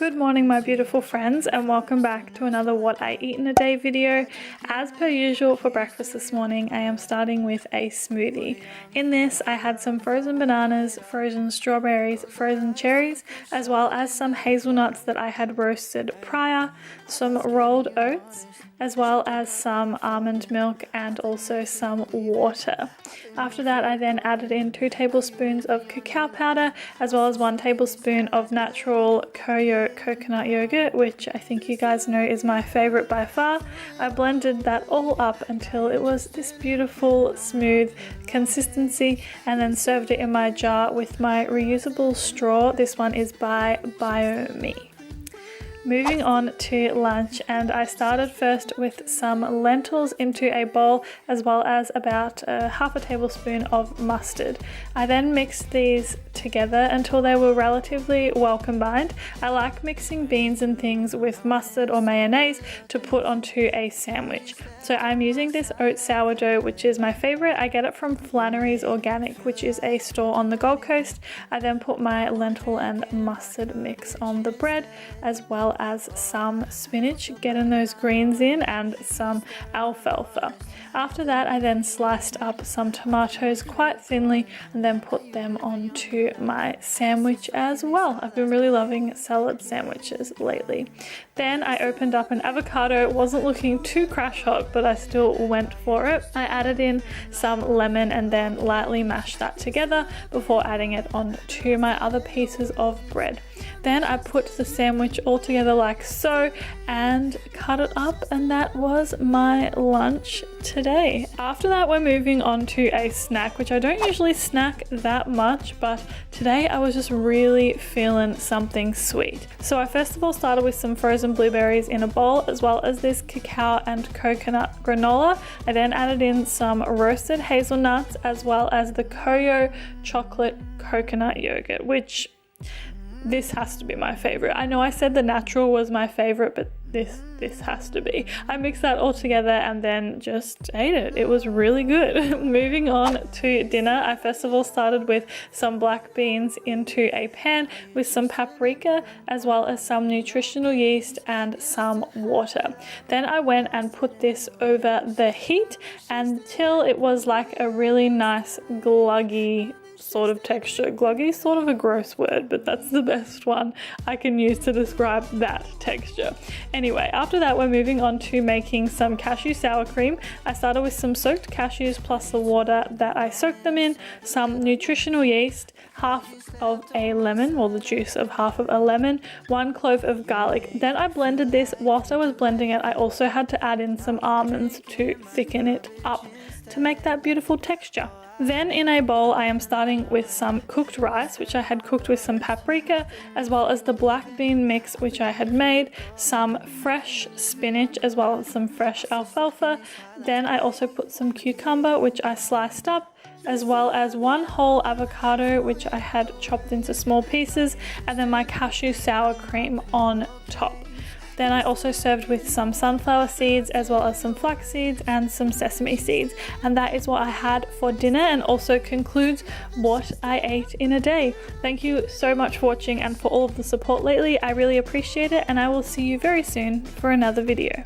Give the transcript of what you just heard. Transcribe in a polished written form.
Good morning my beautiful friends, and welcome back to another what I eat in a day video. As per usual for breakfast this morning, I am starting with a smoothie. In this I had some frozen bananas, frozen strawberries, frozen cherries, as well as some hazelnuts that I had roasted prior, some rolled oats, as well as some almond milk and also some water. After that I then added in 2 tablespoons of cacao powder as well as 1 tablespoon of natural Coyo coconut yogurt, which I think you guys know is my favorite by far. I blended that all up until it was this beautiful smooth consistency and then served it in my jar with my reusable straw. This one is by BioMe. Moving on to lunch, and I started first with some lentils into a bowl as well as about half a tablespoon of mustard. I then mixed these together until they were relatively well combined. I like mixing beans and things with mustard or mayonnaise to put onto a sandwich. So I'm using this oat sourdough, which is my favorite. I get it from Flannery's Organic, which is a store on the Gold Coast. I then put my lentil and mustard mix on the bread as well as some spinach, getting those greens in, and some alfalfa. After that I then sliced up some tomatoes quite thinly and then put them onto my sandwich as well. I've been really loving salad sandwiches lately. Then I opened up an avocado. It wasn't looking too crash hot, but I still went for it. I added in some lemon and then lightly mashed that together before adding it onto my other pieces of bread. Then I put the sandwich all together like so and cut it up, and that was my lunch today. After that we're moving on to a snack, which I don't usually snack that much, but today I was just really feeling something sweet. So I first of all started with some frozen blueberries in a bowl as well as this cacao and coconut granola. I then added in some roasted hazelnuts as well as the Coyo chocolate coconut yogurt, which this has to be my favorite. I know I said the natural was my favorite, but this has to be. I mixed that all together and then just ate it. It was really good. Moving on to dinner, I first of all started with some black beans into a pan with some paprika as well as some nutritional yeast and some water. Then I went and put this over the heat until it was like a really nice gluggy sort of texture. Gluggy is sort of a gross word, but that's the best one I can use to describe that texture. Anyway, after that we're moving on to making some cashew sour cream. I started with some soaked cashews plus the water that I soaked them in, some nutritional yeast, half of a lemon, or the juice of half of a lemon, 1 clove of garlic. Then I blended this. Whilst I was blending it, I also had to add in some almonds to thicken it up to make that beautiful texture. Then in a bowl I am starting with some cooked rice, which I had cooked with some paprika, as well as the black bean mix which I had made, some fresh spinach as well as some fresh alfalfa. Then I also put some cucumber which I sliced up, as well as 1 whole avocado which I had chopped into small pieces, and then my cashew sour cream on top. Then I also served with some sunflower seeds as well as some flax seeds and some sesame seeds, and that is what I had for dinner and also concludes what I ate in a day. Thank you so much for watching and for all of the support lately. I really appreciate it, and I will see you very soon for another video.